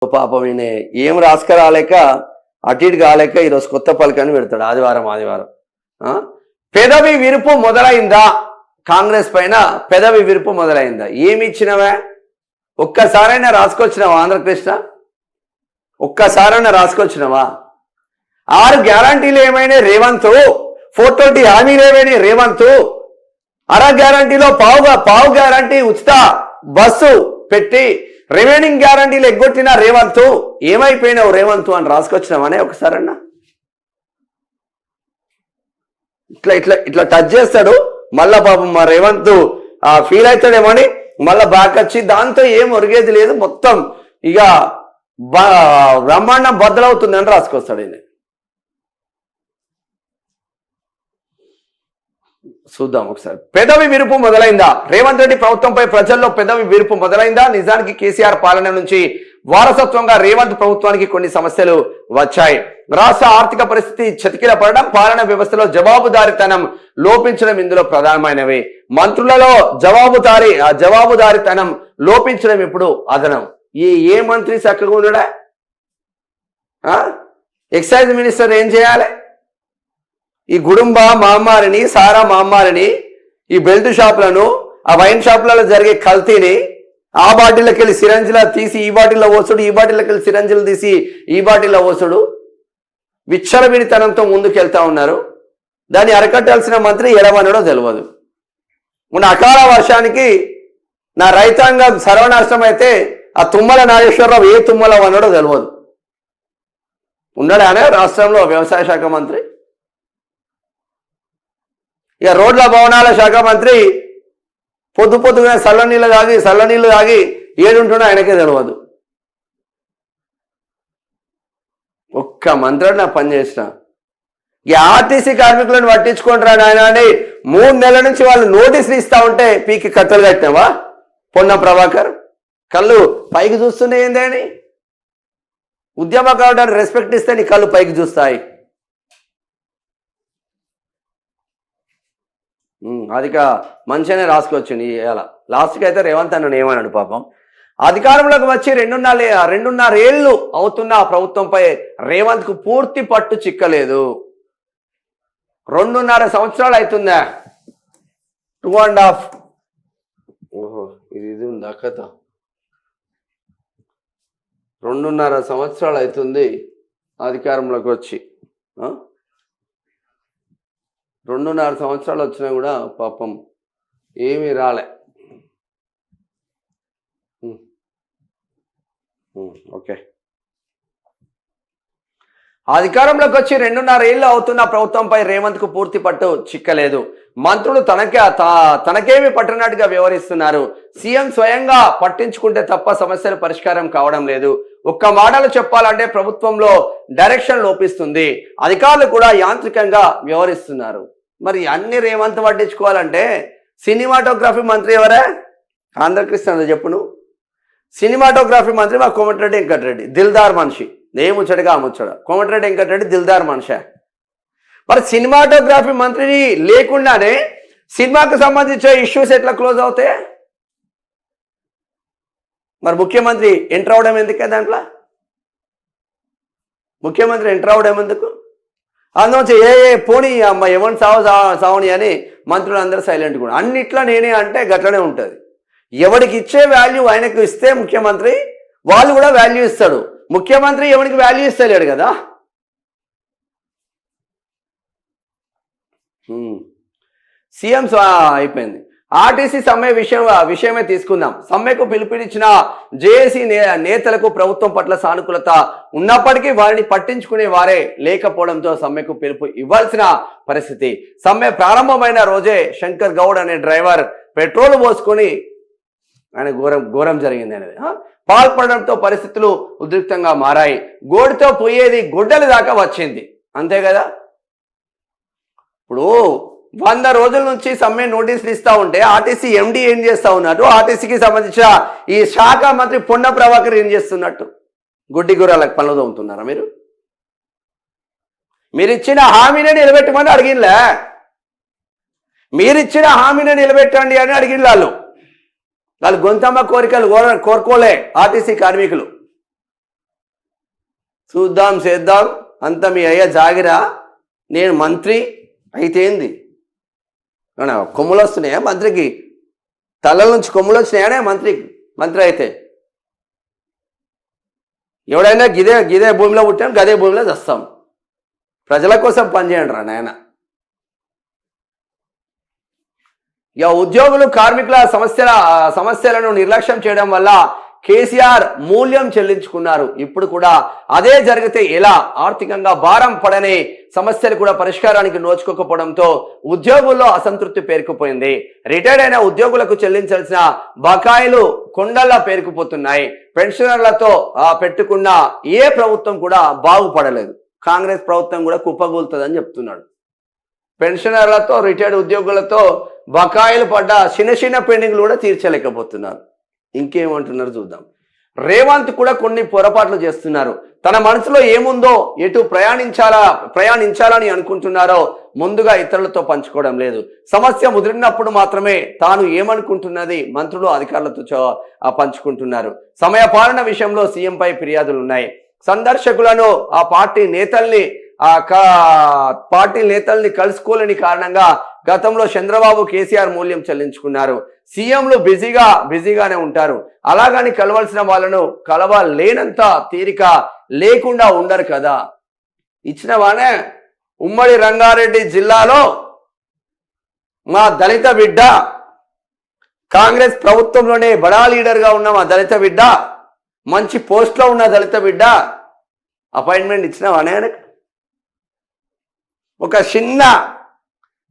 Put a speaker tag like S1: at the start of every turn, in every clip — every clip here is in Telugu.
S1: పాపం ఈయన ఏం రాసుకురాలేక అటు ఇటు కాలేక ఈరోజు కొత్త పలకని పెడతాడు ఆదివారం. పెదవి విరుపు మొదలైందా? కాంగ్రెస్ పైన పెదవి విరుపు మొదలైందా? ఏమి ఇచ్చినవా? ఒక్కసారైనా రాసుకొచ్చినావా? ఆంధ్రకృష్ణ ఒక్కసారైనా రాసుకొచ్చినావా? 6 గ్యారంటీలు ఏమైనా రేవంత్, 420 హామీలు ఏమైనా రేవంత్, అర గ్యారంటీలో పావు గ్యారంటీ ఉచిత బస్సు పెట్టి రిమైనింగ్ గ్యారంటీలు ఎగ్గొట్టిన రేవంత్, ఏమైపోయినావు రేవంత్ అని రాసుకొచ్చినామనే ఒకసారన్నా? ఇట్లా టచ్ చేస్తాడు మళ్ళా పాపం మా రేవంత్ ఫీల్ అవుతాడేమని మళ్ళా బ్యాక్ వచ్చి దాంతో ఏం ఒరిగేది లేదు, మొత్తం ఇక బ్రహ్మాండం బద్దలవుతుందని రాసుకొస్తాడు ఈయన. చూద్దాం ఒకసారి. పెదవి విరుపు మొదలైందా? రేవంత్ రెడ్డి ప్రభుత్వంపై ప్రజల్లో పెదవి విరుపు మొదలైందా? నిజానికి కేసీఆర్ పాలన నుంచి వారసత్వంగా రేవంత్ ప్రభుత్వానికి కొన్ని సమస్యలు వచ్చాయి. రాష్ట్ర ఆర్థిక పరిస్థితి చతికిల పడడం, పాలన వ్యవస్థలో జవాబుదారీతనం లోపించడం ఇందులో ప్రధానమైనవి. మంత్రులలో జవాబుదారీతనం లోపించడం ఇప్పుడు అదనం. ఏ మంత్రి చక్కగా ఉన్నాడా? ఎక్సైజ్ మినిస్టర్ ఏం చేయాలి? ఈ గుడుంబ మహమ్మారిని, సారా మహమ్మారిని, ఈ బెల్ట్ షాపులను, ఆ వైన్ షాపులలో జరిగే కల్తీని, ఆ బాటిల్లోకి వెళ్ళి సిరంజిలా తీసి ఈ బాటిల్లో పోసుడు, ఈ బాటిల్లోకి వెళ్ళి సిరంజిలు తీసి ఈ బాటిల్లో పోసుడు, విచ్చలవిడితనంతో ముందుకెళ్తా ఉన్నారు. దాన్ని అరకట్టాల్సిన మంత్రి ఎడవనడో తెలియదు. మొన్న అకాల వర్షానికి నా రైతాంగం సర్వనాశనం అయితే ఆ తుమ్మల నాగేశ్వరరావు ఏ తుమ్మల అన్నాడో తెలియదు. ఉన్నాడానే రాష్ట్రంలో వ్యవసాయ శాఖ మంత్రి. ఇక రోడ్ల భవనాల శాఖ మంత్రి పొద్దుగా చల్లనీళ్ళు తాగి ఏడుంటున్నా ఆయనకే తెలియదు. ఒక్క మంత్రి నా పని చేసిన. ఈ ఆర్టీసీ కార్మికులను పట్టించుకుంటారా నాయన అని 3 నెలల నుంచి వాళ్ళు నోటీసులు ఇస్తా ఉంటే పీకి కట్టలు కట్టినావా? పొన్నం ప్రభాకర్ కళ్ళు పైకి చూస్తున్నాయి ఏందని? ఉద్యమకారుడు రెస్పెక్ట్ ఇస్తే నీ కళ్ళు పైకి చూస్తాయి. అదిక మంచిగానే రాసుకొచ్చింది. ఇలా లాస్ట్కి అయితే రేవంత్ అన్న ఏమన్నాడు పాపం, అధికారంలోకి వచ్చి 2.5 ఏళ్ళు అవుతున్న ప్రభుత్వంపై రేవంత్కు పూర్తి పట్టు చిక్కలేదు. 2.5 సంవత్సరాలు అవుతుందా? 2.5 ఓహో ఇది ఉందా కథ? 2.5 సంవత్సరాలు అవుతుంది అధికారంలోకి వచ్చి. 2.5 సంవత్సరాలు వచ్చినా కూడా పాపం ఏమీ రాలే. ఓకే, అధికారంలోకి వచ్చి 2.5 ఏళ్ళు అవుతున్న ప్రభుత్వంపై రేవంత్కు పూర్తి పట్టు చిక్కలేదు. మంత్రులు తనకేమి పట్టినట్టుగా వ్యవహరిస్తున్నారు. సీఎం స్వయంగా పట్టించుకుంటే తప్ప సమస్యలు పరిష్కారం కావడం లేదు. ఒక్క మాటలు చెప్పాలంటే ప్రభుత్వంలో డైరెక్షన్ లోపిస్తుంది. అధికారులు కూడా యాంత్రికంగా వ్యవహరిస్తున్నారు. మరి అన్ని రేవంత్ పట్టించుకోవాలంటే సినిమాటోగ్రఫీ మంత్రి ఎవరే? ఆంధ్రకృష్ణ చెప్పును. సినిమాటోగ్రఫీ మంత్రి మా కోమటిరెడ్డి వెంకటరెడ్డి, దిల్దార్ మనిషి. ఏ ముచ్చటగా ఆ ముచ్చట. కోమటిరెడ్డి వెంకటరెడ్డి దిల్దార్ మనిషి. మరి సినిమాటోగ్రఫీ మంత్రిని లేకుండానే సినిమాకు సంబంధించిన ఇష్యూస్ ఎట్లా క్లోజ్ అవుతాయి? మరి ముఖ్యమంత్రి ఎంటర్ అవడం ఎందుకే దాంట్లో? ముఖ్యమంత్రి ఎంటర్ అవడం ఎందుకు? అందువచ్చి పోనీ అమ్మ ఏమని సావని అని మంత్రులు అందరూ సైలెంట్ కూడా. అన్నిట్లో నేనే అంటే గట్లనే ఉంటుంది. ఎవరికి ఇచ్చే వాల్యూ ఆయనకు ఇస్తే ముఖ్యమంత్రి వాళ్ళు కూడా వాల్యూ ఇస్తాడు. ముఖ్యమంత్రి ఎవరికి వాల్యూ ఇస్తలేడు కదా. సీఎం అయిపోయింది. ఆర్టీసీ సమ్మె విషయమే తీసుకుందాం. సమ్మెకు పిలుపునిచ్చిన జేఏసీ నేతలకు ప్రభుత్వం పట్ల సానుకూలత ఉన్నప్పటికీ వారిని పట్టించుకునే వారే లేకపోవడంతో సమ్మెకు పిలుపు ఇవ్వాల్సిన పరిస్థితి. సమ్మె ప్రారంభమైన రోజే శంకర్ గౌడ్ అనే డ్రైవర్ పెట్రోల్ పోసుకొని ఆయన ఘోరం జరిగింది అనేది పాల్పడడంతో పరిస్థితులు ఉద్రిక్తంగా మారాయి. గోడితో పోయేది గొడ్డలి దాకా వచ్చింది. అంతే కదా. ఇప్పుడు 100 రోజుల నుంచి సమ్మె నోటీసులు ఇస్తా ఉంటే ఆర్టీసీ ఎండీ ఏం చేస్తా ఉన్నట్టు, ఆర్టీసీకి సంబంధించిన ఈ శాఖ మంత్రి పొన్నం ప్రభాకర్ ఏం చేస్తున్నట్టు గుడ్డి గుర్రాలకు పనులు తోముతున్నారా? మీరు ఇచ్చిన హామీని నిలబెట్టమని అడిగినలే. మీరిచ్చిన హామీని నిలబెట్టండి అని అడిగిన వాళ్ళు గొంతమ్మ కోరికలు కోరుకోలే ఆర్టీసీ కార్మికులు. చూద్దాం చేద్దాం అంత మీ అయ్యా జాగిరా, నేను మంత్రి అయితే ఏంది, కొమ్ములు వస్తున్నాయా మంత్రికి, తలల నుంచి కొమ్ములు వచ్చినాయనే మంత్రి అయితే? ఎవడైనా గిదే భూమిలో పుట్టాం గదే భూమిలో చస్తాం. ప్రజల కోసం పనిచేయండి రా నాయన. ఇక ఉద్యోగులు కార్మికుల సమస్యలను నిర్లక్ష్యం చేయడం వల్ల కేసీఆర్ మూల్యం చెల్లించుకున్నారు. ఇప్పుడు కూడా అదే జరిగితే ఎలా? ఆర్థికంగా భారం పడని సమస్యలు కూడా పరిష్కారానికి నోచుకోకపోవడంతో ఉద్యోగుల్లో అసంతృప్తి పేరుకుపోయింది. రిటైర్డ్ అయిన ఉద్యోగులకు చెల్లించాల్సిన బకాయిలు కొండల్లా పేరుకుపోతున్నాయి. పెన్షనర్లతో పెట్టుకున్న ఏ ప్రభుత్వం కూడా బాగుపడలేదు. కాంగ్రెస్ ప్రభుత్వం కూడా కుప్పగూలుతుందని చెప్తున్నాడు. పెన్షనర్లతో రిటైర్డ్ ఉద్యోగులతో బకాయిలు పడ్డ చిన్న పెండింగ్లు కూడా తీర్చలేకపోతున్నారు. ఇంకేమంటున్నారు చూద్దాం. రేవంత్ కూడా కొన్ని పొరపాట్లు చేస్తున్నారు. తన మనసులో ఏముందో, ఎటు ప్రయాణించాలని అనుకుంటున్నారో ముందుగా ఇతరులతో పంచుకోవడం లేదు. సమస్య ముదిరినప్పుడు మాత్రమే తాను ఏమనుకుంటున్నది మంత్రులు అధికారులతో పంచుకుంటున్నారు. సమయపాలన విషయంలో సీఎంపై ఫిర్యాదులు ఉన్నాయి. సందర్శకులను పార్టీ నేతల్ని కలుసుకోలేని కారణంగా గతంలో చంద్రబాబు కేసీఆర్ మూల్యం చెల్లించుకున్నారు. సీఎంలు బిజీగానే ఉంటారు. అలాగని కలవాల్సిన వాళ్ళను కలవలేనంత తీరిక లేకుండా ఉండరు కదా. ఇచ్చినవానే ఉమ్మడి రంగారెడ్డి జిల్లాలో మా దళిత బిడ్డ, కాంగ్రెస్ ప్రభుత్వంలోనే బడా లీడర్గా ఉన్న మా దళిత బిడ్డ, మంచి పోస్ట్లో ఉన్న దళిత బిడ్డ అపాయింట్మెంట్ ఇచ్చినవానే. ఒక చిన్న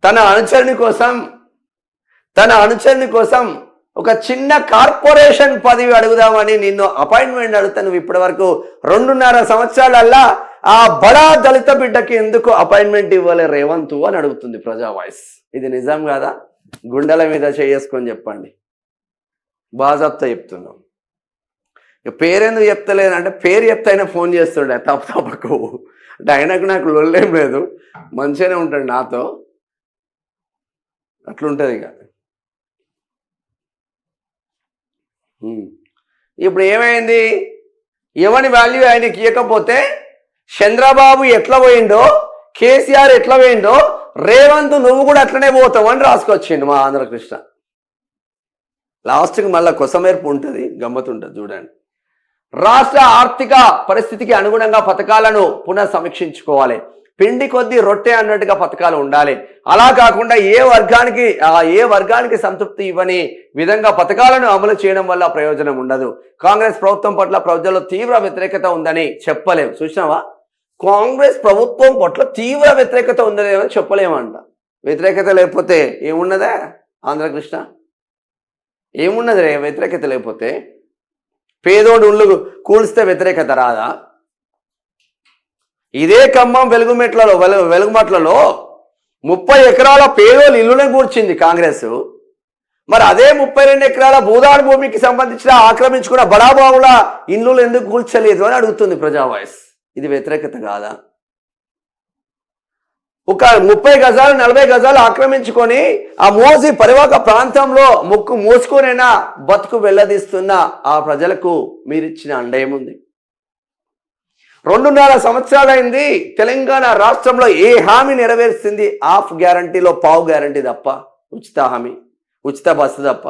S1: తన అనుచరుని కోసం ఒక చిన్న కార్పొరేషన్ పదవి అడుగుదామని నిన్ను అపాయింట్మెంట్ అడుగుతా. నువ్వు ఇప్పటి వరకు 2.5 సంవత్సరాలల్లా ఆ బడా దళిత బిడ్డకి ఎందుకు అపాయింట్మెంట్ ఇవ్వాలి రేవంత్ అని అడుగుతుంది ప్రజా వాయిస్. ఇది నిజం కాదా? గుండెల మీద చేసుకొని చెప్పండి. బాజాప్తా చెప్తున్నాం. పేరెందుకు చెప్తలేదంటే పేరు చెప్తే ఫోన్ చేస్తుండే తప్పకు. అంటే ఆయనకు నాకు లొల్లేం లేదు, మంచిగానే ఉంటాడు నాతో. అట్లుంటుంది ఇక. ఇప్పుడు ఏమైంది? ఎవరి వాల్యూ ఆయనకి ఇవ్వకపోతే చంద్రబాబు ఎట్లా పోయిండో, కేసీఆర్ ఎట్లా పోయిండో, రేవంత్ నువ్వు కూడా అట్లనే పోతావు అని రాసుకొచ్చిండు మా ఆంధ్రకృష్ణ. లాస్ట్కి మళ్ళీ కొసమేర్పు ఉంటుంది, గమ్మతుంటుంది చూడండి. రాష్ట్ర ఆర్థిక పరిస్థితికి అనుగుణంగా పథకాలను పునఃసమీక్షించుకోవాలి. పిండి కొద్దీ రొట్టె అన్నట్టుగా పథకాలు ఉండాలి. అలా కాకుండా ఏ వర్గానికి సంతృప్తి ఇవ్వని విధంగా పథకాలను అమలు చేయడం వల్ల ప్రయోజనం ఉండదు. కాంగ్రెస్ ప్రభుత్వం పట్ల ప్రజల్లో తీవ్ర వ్యతిరేకత ఉందని చెప్పలేము. చూసినావా? కాంగ్రెస్ ప్రభుత్వం పట్ల తీవ్ర వ్యతిరేకత ఉందని చెప్పలేమంట. వ్యతిరేకత లేకపోతే ఏమున్నదా ఆంధ్రకృష్ణ? ఏమున్నది రే వ్యతిరేకత లేకపోతే? పేదోడు ఉళ్ళు కూల్స్తే వ్యతిరేకత రాదా? ఇదే ఖమ్మం వెలుగుమట్లలో 30 ఎకరాల పేదోళ్ళు ఇల్లునే కూర్చింది కాంగ్రెస్. మరి అదే 32 ఎకరాల భూదాన్ భూమికి సంబంధించిన ఆక్రమించుకున్న బడాబాబుల ఇల్లు ఎందుకు కూల్చలేదు అని అడుగుతుంది ప్రజా వాయిస్. ఇది వ్యతిరేకత కాదా? ఒక 30 గజాలు 40 గజాలు ఆక్రమించుకొని ఆ మోసి పరివాహక ప్రాంతంలో ముక్కు మూసుకొనైనా బతుకు వెళ్ళదీస్తున్న ఆ ప్రజలకు మీరిచ్చిన అండేముంది? 2.5 సంవత్సరాలైంది తెలంగాణ రాష్ట్రంలో ఏ హామీ నెరవేర్చింది? హాఫ్ గ్యారంటీలో పావు గ్యారంటీ తప్ప, ఉచిత హామీ, ఉచిత బస్సు తప్ప.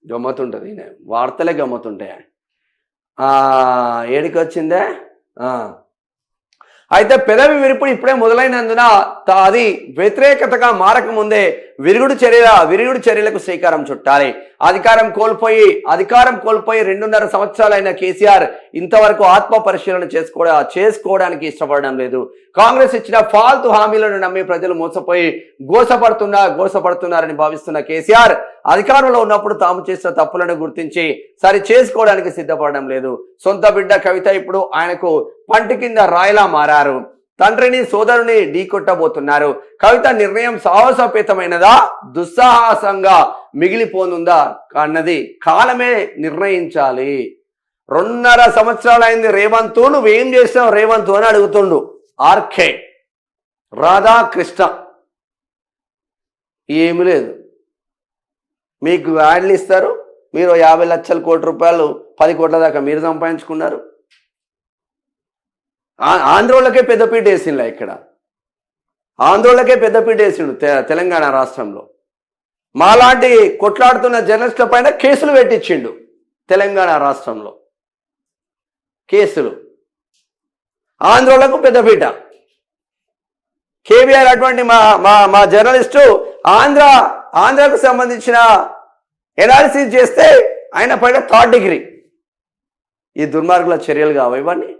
S1: గమ్మతుంటుంది, వార్తలే గమ్మతుంటాయి. ఏడికి వచ్చిందే. అయితే పెదవి విరుపుడు ఇప్పుడే మొదలైనందున అది వ్యతిరేకతగా మారకముందే విరుగుడు చర్యలకు శ్రీకారం చుట్టాలి. అధికారం కోల్పోయి 2.5 సంవత్సరాలైన కేసీఆర్ ఇంతవరకు ఆత్మ పరిశీలన చేసుకోవడానికి ఇష్టపడడం లేదు. కాంగ్రెస్ ఇచ్చిన ఫాల్తు హామీలను నమ్మి ప్రజలు మోసపోయి గోసపడుతున్నారని భావిస్తున్న కేసీఆర్ అధికారంలో ఉన్నప్పుడు తాము చేసిన తప్పులను గుర్తించి సరి చేసుకోవడానికి సిద్ధపడడం లేదు. సొంత బిడ్డ కవిత ఇప్పుడు ఆయనకు పంటి కింద రాయిలా మారారు. తండ్రిని సోదరుని ఢీకొట్టబోతున్నారు. కవిత నిర్ణయం సాహసోపేతమైనదా, దుస్సాహసంగా మిగిలిపోనుందా అన్నది కాలమే నిర్ణయించాలి. 2.5 సంవత్సరాలైంది రేవంత్, నువ్వేం చేసినావు రేవంత్ అని అడుగుతుండు ఆర్కే రాధాకృష్ణ. ఏమి లేదు, మీకు యాడ్లు ఇస్తారు, మీరు 50 లక్షల కోట్ల రూపాయలు 10 కోట్ల దాకా మీరు సంపాదించుకున్నారు. ఆంధ్రోళ్ళకే పెద్దపీట వేసిండ్లా ఇక్కడ, ఆంధ్రోళ్ళకే పెద్దపీట వేసిండు తెలంగాణ రాష్ట్రంలో. మాలాంటి కొట్లాడుతున్న జర్నలిస్టుల పైన కేసులు పెట్టించిండు తెలంగాణ రాష్ట్రంలో, కేసులు. ఆంధ్రోళ్లకు పెద్దపీట. కేవీఆర్ అటువంటి మా మా మా జర్నలిస్టు ఆంధ్రకు సంబంధించిన ఎనాలిసిస్ చేస్తే ఆయన పైన 3rd డిగ్రీ. ఈ దుర్మార్గుల చర్యలు కావు ఇవన్నీ.